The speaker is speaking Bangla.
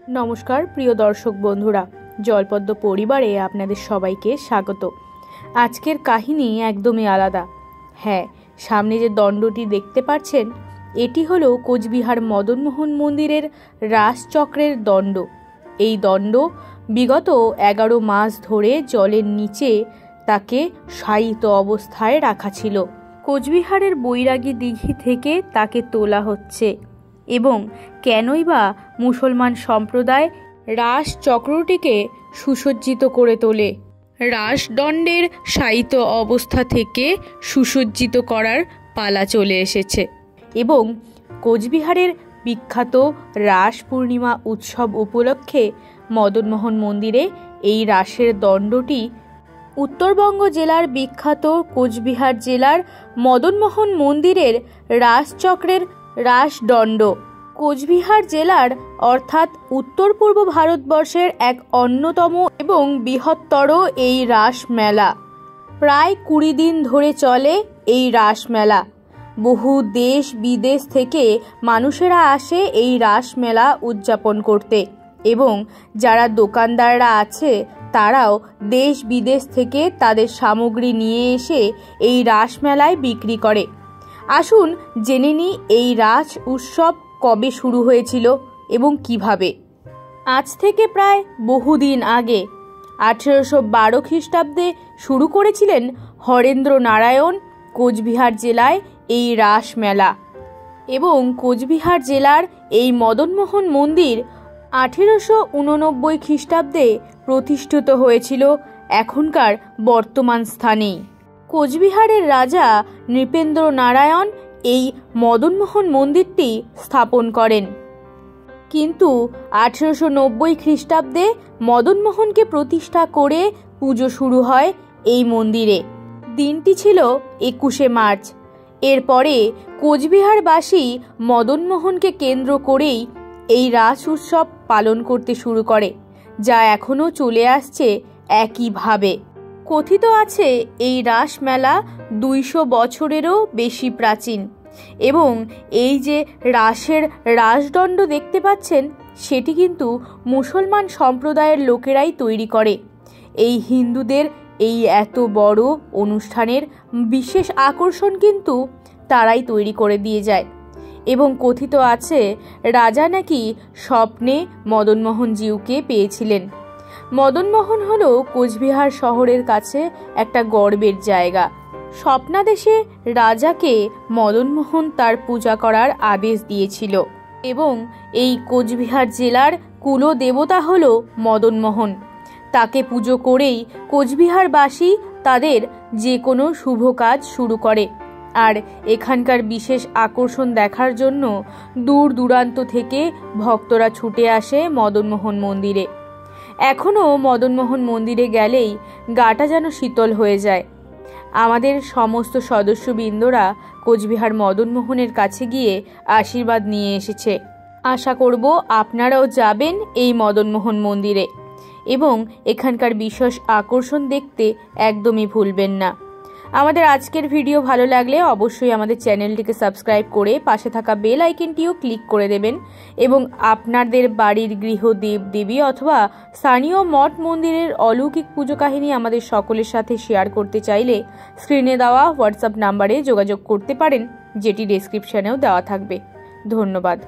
নমস্কার প্রিয় দর্শক বন্ধুরা, জলপদ্ম পরিবারে আপনাদের সবাইকে স্বাগত। আজকের কাহিনী একদমই আলাদা। হ্যাঁ, সামনে যে দণ্ডটি দেখতে পাচ্ছেন, এটি হলো কোচবিহার মদনমোহন মন্দিরের রাসচক্রের দণ্ড। এই দণ্ড বিগত 11 মাস ধরে জলের নিচে তাকে শায়িত অবস্থায় রাখা ছিল। কোচবিহারের বৈরাগী দিঘি থেকে তাকে তোলা হচ্ছে এবং কেনই বা মুসলমান সম্প্রদায় রাস চক্রটিকে সুসজ্জিত করে তোলে। রাসদণ্ডের শায়িত অবস্থা থেকে সুসজ্জিত করার পালা চলে এসেছে এবং কোচবিহারের বিখ্যাত রাস পূর্ণিমা উৎসব উপলক্ষে মদনমোহন মন্দিরে এই রাসের দণ্ডটি উত্তরবঙ্গ জেলার বিখ্যাত কোচবিহার জেলার মদনমোহন মন্দিরের রাসচক্রের রাসদণ্ড। কোচবিহার জেলার অর্থাৎ উত্তর পূর্ব ভারতবর্ষের এক অন্যতম এবং বৃহত্তর এই রাস মেলা। প্রায় 20 দিন ধরে চলে এই রাস মেলা। বহু দেশ বিদেশ থেকে মানুষেরা আসে এই রাস মেলা উদযাপন করতে এবং যারা দোকানদাররা আছে তারাও দেশ বিদেশ থেকে তাদের সামগ্রী নিয়ে এসে এই রাস মেলায় বিক্রি করে। আসুন জেনে নিই এই রাস উৎসব কবে শুরু হয়েছিল এবং কিভাবে। আজ থেকে প্রায় বহুদিন আগে 1812 খ্রিস্টাব্দে শুরু করেছিলেন হরেন্দ্র নারায়ণ কোচবিহার জেলায় এই রাস মেলা এবং কোচবিহার জেলার এই মদনমোহন মন্দির 1889 খ্রিস্টাব্দে প্রতিষ্ঠিত হয়েছিল এখনকার বর্তমান স্থানেই। কোচবিহারের রাজা নৃপেন্দ্র নারায়ণ এই মদনমোহন মন্দিরটি স্থাপন করেন, কিন্তু 1890 খ্রিস্টাব্দে মদনমোহনকে প্রতিষ্ঠা করে পুজো শুরু হয় এই মন্দিরে। দিনটি ছিল 21শে মার্চ। এরপরে কোচবিহারবাসী মদনমোহনকে কেন্দ্র করেই এই রাস উৎসব পালন করতে শুরু করে, যা এখনও চলে আসছে একইভাবে। কথিত আছে এই রাস মেলা 200 বছরেরও বেশি প্রাচীন এবং এই যে রাসের রাসদণ্ড দেখতে পাচ্ছেন, সেটি কিন্তু মুসলমান সম্প্রদায়ের লোকেরাই তৈরি করে। এই হিন্দুদের এই এত বড় অনুষ্ঠানের বিশেষ আকর্ষণ কিন্তু তারাই তৈরি করে দিয়ে যায় এবং কথিত আছে রাজা নাকি স্বপ্নে মদনমোহনজিউকে পেয়েছিলেন। মদনমোহন হলো কোচবিহার শহরের কাছে একটা গর্বের জায়গা। স্বপ্নাদেশে রাজাকে মদনমোহন তার পূজা করার আদেশ দিয়েছিল এবং এই কোচবিহার জেলার কুলদেবতা হলো মদনমোহন। তাকে পুজো করেই কোচবিহারবাসী তাদের যে কোনো শুভ কাজ শুরু করে। আর এখানকার বিশেষ আকর্ষণ দেখার জন্য দূর দূরান্ত থেকে ভক্তরা ছুটে আসে মদনমোহন মন্দিরে। এখনও মদনমোহন মন্দিরে গেলেই গাটা যেন শীতল হয়ে যায়। আমাদের সমস্ত সদস্যবৃন্দরা কোচবিহার মদনমোহনের কাছে গিয়ে আশীর্বাদ নিয়ে এসেছে। আশা করব আপনারাও যাবেন এই মদনমোহন মন্দিরে এবং এখানকার বিশেষ আকর্ষণ দেখতে একদমই ভুলবেন না। আমাদের আজকের ভিডিও ভালো লাগলে অবশ্যই আমাদের চ্যানেলটিকে সাবস্ক্রাইব করে পাশে থাকা বেল আইকনটিও ক্লিক করে দেবেন এবং আপনাদের বাড়ির গৃহ দেবদেবী অথবা স্থানীয় মঠ মন্দিরের অলৌকিক পুজো কাহিনী আমাদের সকলের সাথে শেয়ার করতে চাইলে স্ক্রিনে দেওয়া হোয়াটসঅ্যাপ নাম্বারে যোগাযোগ করতে পারেন, যেটি ডেসক্রিপশনেও দেওয়া থাকবে। ধন্যবাদ।